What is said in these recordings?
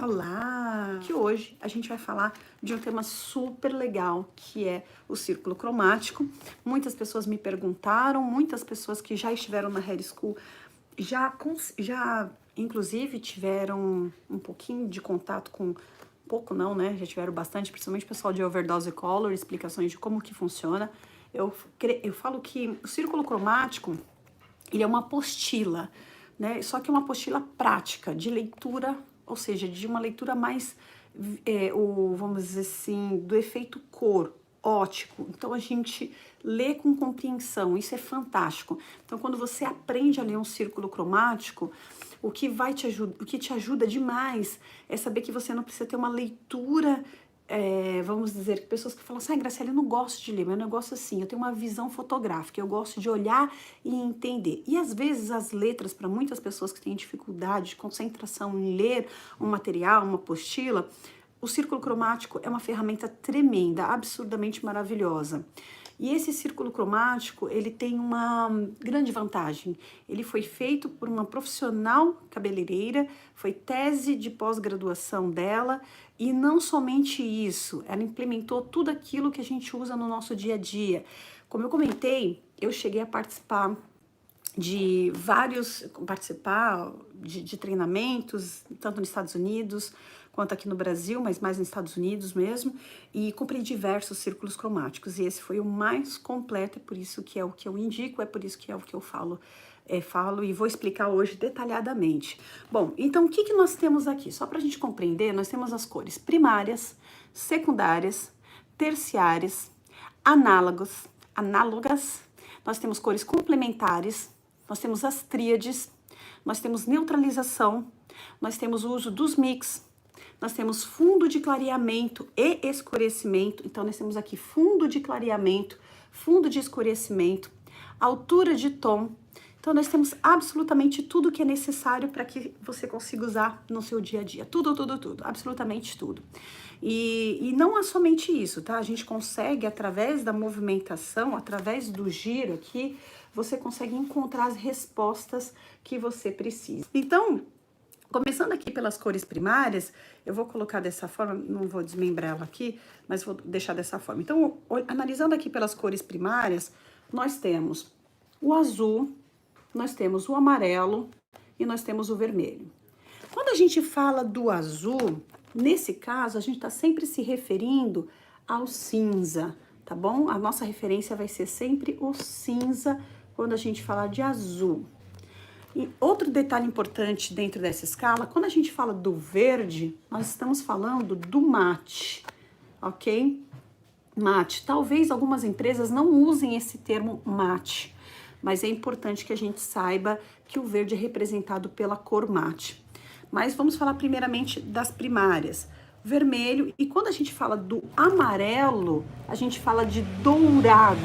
Olá! Que hoje a gente vai falar de um tema super legal, que é o círculo cromático. Muitas pessoas me perguntaram, muitas pessoas que já estiveram na Hair School já inclusive tiveram um pouquinho de contato com, pouco não, né? Já tiveram bastante, principalmente o pessoal de Overdose Color, explicações de como que funciona. Eu falo que o círculo cromático, ele é uma apostila, né? Só que é uma apostila prática, de leitura, ou seja, de uma leitura mais, vamos dizer assim, do efeito cor, ótico. Então a gente lê com compreensão, isso é fantástico. Então quando você aprende a ler um círculo cromático, o que te ajuda demais é saber que você não precisa ter uma leitura, vamos dizer, pessoas que falam assim, Graciela, eu não gosto de ler, mas eu gosto assim, eu tenho uma visão fotográfica, eu gosto de olhar e entender. E às vezes as letras, para muitas pessoas que têm dificuldade de concentração em ler um material, uma apostila, o círculo cromático é uma ferramenta tremenda, absurdamente maravilhosa. E esse círculo cromático, ele tem uma grande vantagem. Ele foi feito por uma profissional cabeleireira, foi tese de pós-graduação dela, e não somente isso, ela implementou tudo aquilo que a gente usa no nosso dia a dia. Como eu comentei, eu cheguei a participar de treinamentos, tanto nos Estados Unidos quanto aqui no Brasil, mas mais nos Estados Unidos mesmo, e comprei diversos círculos cromáticos, e esse foi o mais completo, é por isso que é o que eu indico, é por isso que é o que eu falo e vou explicar hoje detalhadamente. Bom, então o que nós temos aqui? Só para a gente compreender, nós temos as cores primárias, secundárias, terciárias, análogas, nós temos cores complementares, nós temos as tríades, nós temos neutralização, nós temos o uso dos mix, nós temos fundo de clareamento e escurecimento. Então, nós temos aqui fundo de clareamento, fundo de escurecimento, altura de tom. Então, nós temos absolutamente tudo que é necessário para que você consiga usar no seu dia a dia. Tudo, absolutamente tudo. E não é somente isso, tá? A gente consegue, através da movimentação, através do giro aqui, você consegue encontrar as respostas que você precisa. Então, começando aqui pelas cores primárias, eu vou colocar dessa forma, não vou desmembrar ela aqui, mas vou deixar dessa forma. Então, analisando aqui pelas cores primárias, nós temos o azul, nós temos o amarelo e nós temos o vermelho. Quando a gente fala do azul, nesse caso, a gente está sempre se referindo ao cinza, tá bom? A nossa referência vai ser sempre o cinza quando a gente falar de azul. E outro detalhe importante dentro dessa escala, quando a gente fala do verde, nós estamos falando do mate, ok? Mate. Talvez algumas empresas não usem esse termo mate, mas é importante que a gente saiba que o verde é representado pela cor mate. Mas vamos falar primeiramente das primárias. Vermelho, e quando a gente fala do amarelo, a gente fala de dourado.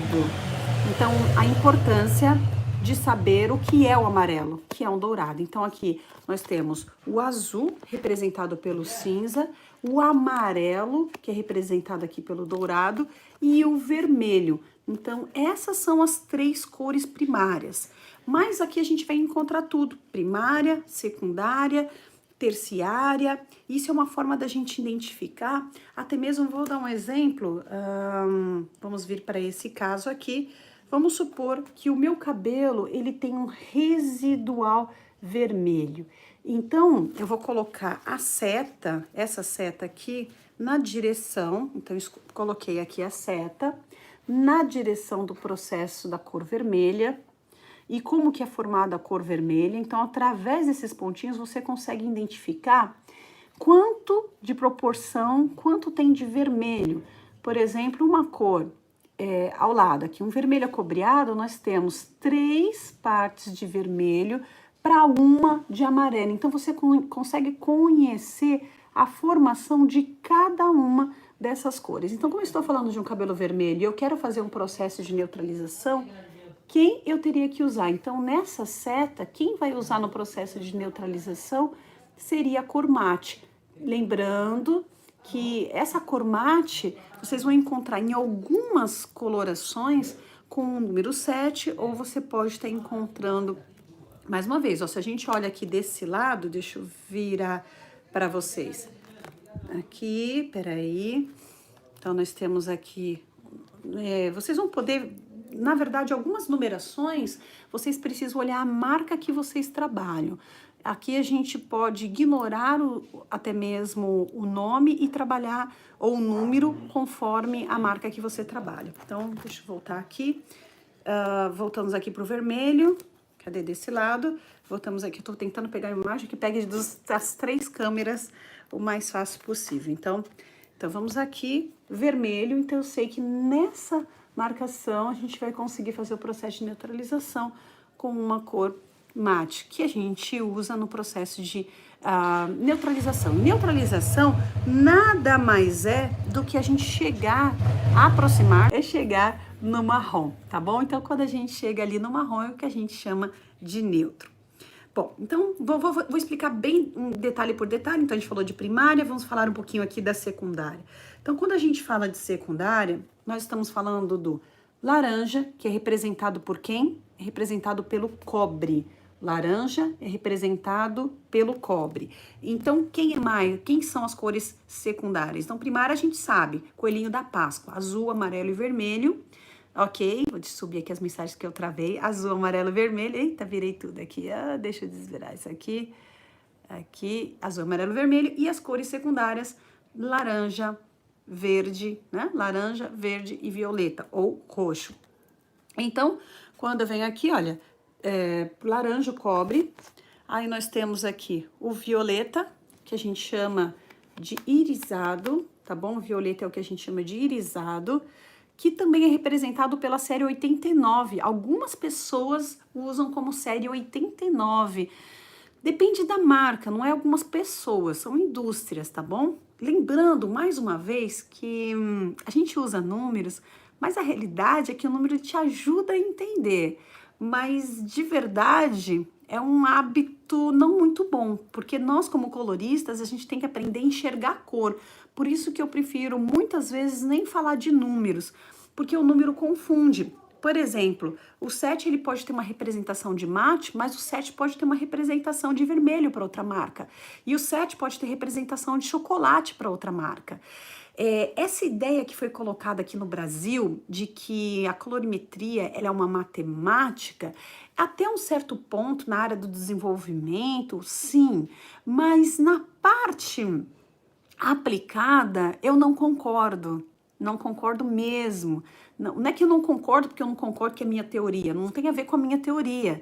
Então, a importância de saber o que é o amarelo, que é um dourado. Então, aqui nós temos o azul, representado pelo cinza, o amarelo, que é representado aqui pelo dourado, e o vermelho. Então, essas são as três cores primárias. Mas aqui a gente vai encontrar tudo: primária, secundária, terciária. Isso é uma forma da gente identificar. Até mesmo vou dar um exemplo. Vamos vir para esse caso aqui. Vamos supor que o meu cabelo, ele tem um residual vermelho. Então, eu vou colocar a seta, essa seta aqui, na direção. Então, eu coloquei aqui a seta na direção do processo da cor vermelha. E como que é formada a cor vermelha? Então, através desses pontinhos, você consegue identificar quanto de proporção, quanto tem de vermelho. Por exemplo, uma cor ao lado aqui, um vermelho acobreado, nós temos 3 partes de vermelho para uma de amarelo. Então, você consegue conhecer a formação de cada uma dessas cores. Então, como eu estou falando de um cabelo vermelho e eu quero fazer um processo de neutralização, quem eu teria que usar? Então, nessa seta, quem vai usar no processo de neutralização seria a cor mate. Lembrando que essa cor mate, vocês vão encontrar em algumas colorações com o número 7, ou você pode estar encontrando, mais uma vez, ó, se a gente olha aqui desse lado, deixa eu virar para vocês. Aqui, peraí. Então, nós temos aqui... vocês vão poder... Na verdade, algumas numerações, vocês precisam olhar a marca que vocês trabalham. Aqui a gente pode ignorar até mesmo o nome e trabalhar ou o número conforme a marca que você trabalha. Então, deixa eu voltar aqui. Voltamos aqui para o vermelho. Cadê desse lado? Voltamos aqui. Estou tentando pegar a imagem que pegue das 3 câmeras o mais fácil possível. Então vamos aqui, vermelho. Então, eu sei que nessa marcação a gente vai conseguir fazer o processo de neutralização com uma cor mate, que a gente usa no processo de neutralização. Neutralização nada mais é do que a gente aproximar, é chegar no marrom, tá bom? Então, quando a gente chega ali no marrom, é o que a gente chama de neutro. Bom, então, vou explicar bem detalhe por detalhe. Então, a gente falou de primária, vamos falar um pouquinho aqui da secundária. Então, quando a gente fala de secundária, nós estamos falando do laranja, que é representado por quem? É representado pelo cobre. Laranja é representado pelo cobre. Então, quem são as cores secundárias? Então, primária a gente sabe, coelhinho da Páscoa, azul, amarelo e vermelho. Ok, vou subir aqui as mensagens que eu travei. Azul, amarelo, vermelho. Eita, virei tudo aqui. Deixa eu desvirar isso aqui. Aqui, azul, amarelo, vermelho. E as cores secundárias, laranja, verde, né? Laranja, verde e violeta, ou roxo. Então, quando eu venho aqui, olha, laranja, cobre. Aí nós temos aqui o violeta, que a gente chama de irisado, tá bom? O violeta é o que a gente chama de irisado, que também é representado pela série 89. Algumas pessoas usam como série 89. Depende da marca, não é algumas pessoas, são indústrias, tá bom? Lembrando, mais uma vez, que a gente usa números, mas a realidade é que o número te ajuda a entender. Mas, de verdade, é um hábito não muito bom, porque nós, como coloristas, a gente tem que aprender a enxergar a cor. Por isso que eu prefiro, muitas vezes, nem falar de números, porque o número confunde. Por exemplo, o 7 ele pode ter uma representação de mate, mas o 7 pode ter uma representação de vermelho para outra marca. E o 7 pode ter representação de chocolate para outra marca. Essa ideia que foi colocada aqui no Brasil, de que a colorimetria ela é uma matemática, até um certo ponto na área do desenvolvimento, sim, mas na parte aplicada eu não concordo mesmo. Não é que eu não concordo porque eu não concordo que é minha teoria, não tem a ver com a minha teoria.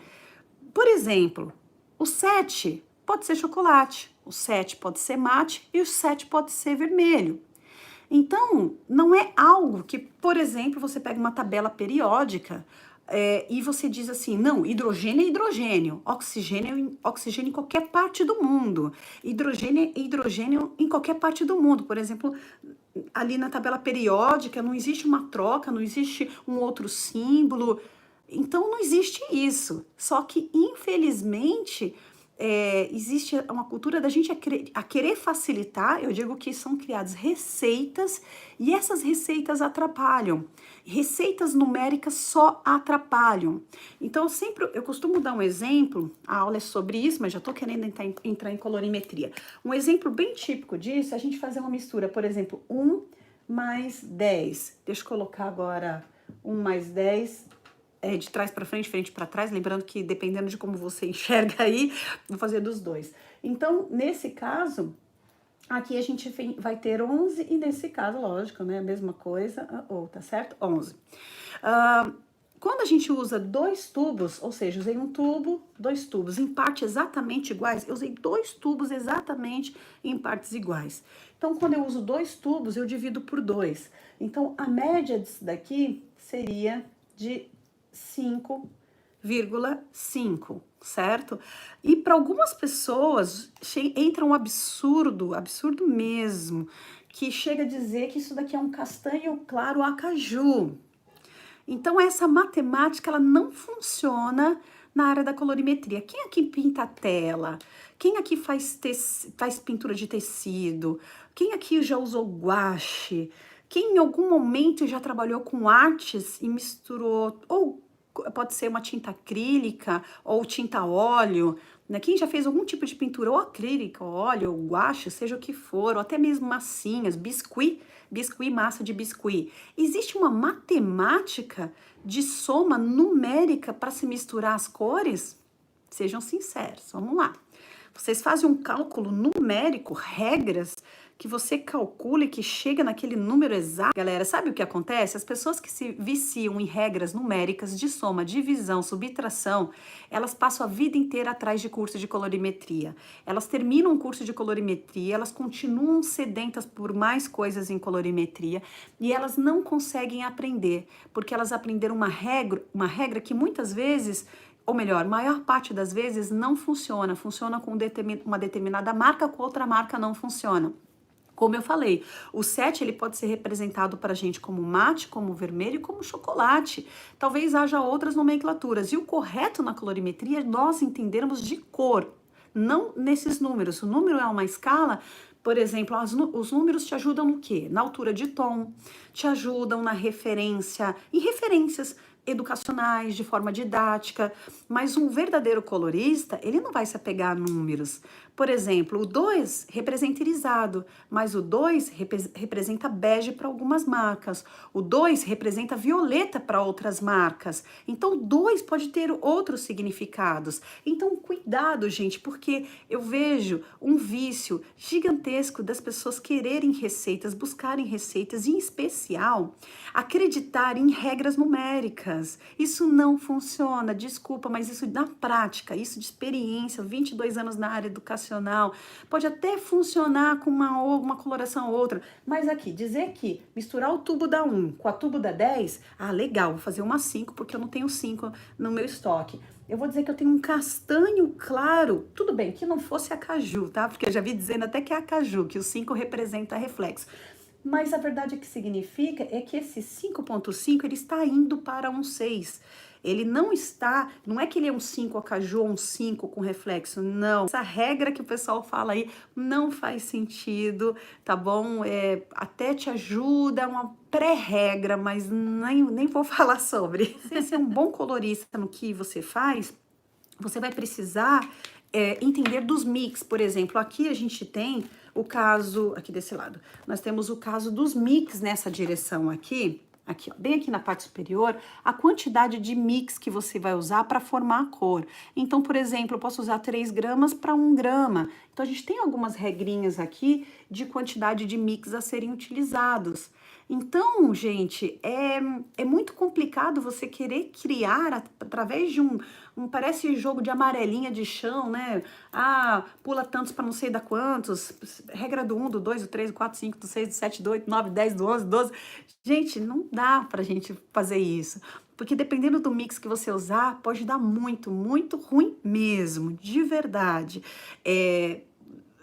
Por exemplo, o 7 pode ser chocolate, o 7 pode ser mate e o 7 pode ser vermelho. Então, não é algo que, por exemplo, você pega uma tabela periódica e você diz assim, não, hidrogênio é hidrogênio, oxigênio é oxigênio em qualquer parte do mundo, hidrogênio é hidrogênio em qualquer parte do mundo. Por exemplo, ali na tabela periódica não existe uma troca, não existe um outro símbolo, então não existe isso. Só que, infelizmente, existe uma cultura da gente a querer facilitar. Eu digo que são criadas receitas e essas receitas atrapalham. Receitas numéricas só atrapalham. Então, eu costumo dar um exemplo, a aula é sobre isso, mas já estou querendo entrar em colorimetria. Um exemplo bem típico disso é a gente fazer uma mistura, por exemplo, 1 mais 10. Deixa eu colocar agora 1 mais 10... de trás para frente, frente para trás, lembrando que dependendo de como você enxerga aí, vou fazer dos dois. Então, nesse caso, aqui a gente vai ter 11 e nesse caso, lógico, né, a mesma coisa, tá certo? 11. Quando a gente usa 2 tubos, ou seja, usei um tubo, 2 tubos em partes exatamente iguais, eu usei 2 tubos exatamente em partes iguais. Então, quando eu uso 2 tubos, eu divido por 2. Então, a média disso daqui seria de 5,5, certo? E para algumas pessoas entra um absurdo mesmo, que chega a dizer que isso daqui é um castanho claro acaju. Então essa matemática ela não funciona na área da colorimetria. Quem aqui pinta a tela? Quem aqui faz pintura de tecido? Quem aqui já usou guache? Quem em algum momento já trabalhou com artes e misturou, ou pode ser uma tinta acrílica ou tinta óleo, né? Quem já fez algum tipo de pintura, ou acrílica, ou óleo, ou guache, seja o que for, ou até mesmo massinhas, biscuit, massa de biscuit. Existe uma matemática de soma numérica para se misturar as cores? Sejam sinceros, vamos lá. Vocês fazem um cálculo numérico, regras, que você calcula e que chega naquele número exato. Galera, sabe o que acontece? As pessoas que se viciam em regras numéricas de soma, divisão, subtração, elas passam a vida inteira atrás de curso de colorimetria. Elas terminam um curso de colorimetria, elas continuam sedentas por mais coisas em colorimetria e elas não conseguem aprender, porque elas aprenderam uma regra que muitas vezes, ou melhor, maior parte das vezes não funciona. Funciona com uma determinada marca, com outra marca não funciona. Como eu falei, o 7 ele pode ser representado para a gente como mate, como vermelho e como chocolate. Talvez haja outras nomenclaturas. E o correto na colorimetria é nós entendermos de cor, não nesses números. O número é uma escala. Por exemplo, os números te ajudam no quê? Na altura de tom, te ajudam na referência, em referências educacionais, de forma didática, mas um verdadeiro colorista, ele não vai se apegar a números. Por exemplo, o 2 representa irisado, mas o 2 representa bege para algumas marcas. O 2 representa violeta para outras marcas. Então, o 2 pode ter outros significados. Então, cuidado, gente, porque eu vejo um vício gigantesco das pessoas quererem receitas, buscarem receitas, e em especial, acreditar em regras numéricas. Isso não funciona, desculpa, mas isso na prática, isso de experiência, 22 anos na área educacional, pode até funcionar com uma coloração ou outra, mas aqui, dizer que misturar o tubo da 1 com a tubo da 10, legal, vou fazer uma 5 porque eu não tenho 5 no meu estoque. Eu vou dizer que eu tenho um castanho claro, tudo bem, que não fosse a caju, tá? Porque eu já vi dizendo até que é a caju, que o 5 representa reflexo. Mas a verdade que significa é que esse 5.5 ele está indo para um 6. Ele não é que ele é um 5 acaju ou um 5 com reflexo, não. Essa regra que o pessoal fala aí não faz sentido, tá bom? Até te ajuda, é uma pré-regra, mas nem vou falar sobre. Se você é um bom colorista no que você faz, você vai precisar entender dos mix. Por exemplo, aqui a gente tem o caso, aqui desse lado, nós temos o caso dos mix nessa direção aqui, ó, bem aqui na parte superior, a quantidade de mix que você vai usar para formar a cor. Então, por exemplo, eu posso usar 3 gramas para 1 grama. Então, a gente tem algumas regrinhas aqui de quantidade de mix a serem utilizados. Então, gente, é muito complicado você querer criar através de parece jogo de amarelinha de chão, né? Pula tantos para não sei da quantos, regra do 1, do 2, do 3, do 4, do 5, do 6, do 7, do 8, 9, 10, do 11, 12. Gente, não dá pra gente fazer isso. Porque dependendo do mix que você usar, pode dar muito, muito ruim mesmo, de verdade.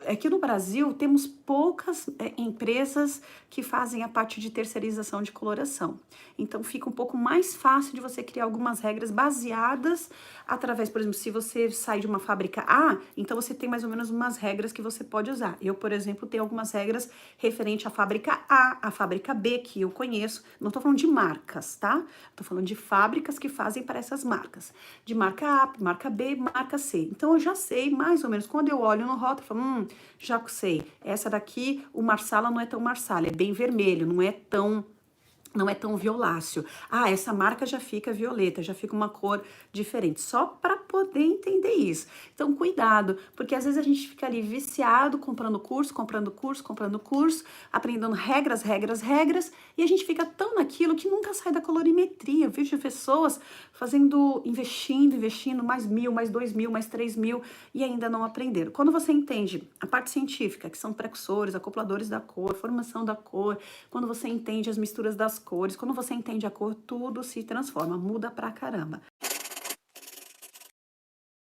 Aqui no Brasil, temos poucas empresas que fazem a parte de terceirização de coloração. Então, fica um pouco mais fácil de você criar algumas regras baseadas através, por exemplo, se você sai de uma fábrica A, então você tem mais ou menos umas regras que você pode usar. Eu, por exemplo, tenho algumas regras referente à fábrica A, à fábrica B, que eu conheço. Não tô falando de marcas, tá? Tô falando de fábricas que fazem para essas marcas. De marca A, marca B, marca C. Então, eu já sei mais ou menos. Quando eu olho no rótulo, eu falo, já sei, essa daqui, o marsala não é tão marsala, é bem vermelho, não é tão violáceo. Essa marca já fica violeta, já fica uma cor diferente, só para poder entender isso. Então, cuidado, porque às vezes a gente fica ali viciado, comprando curso, aprendendo regras, e a gente fica tão naquilo que nunca sai da colorimetria. Eu vejo pessoas investindo mais 1.000, mais 2.000, mais 3.000 e ainda não aprenderam. Quando você entende a parte científica, que são precursores, acopladores da cor, formação da cor, quando você entende as misturas das cores, quando você entende a cor, tudo se transforma, muda pra caramba.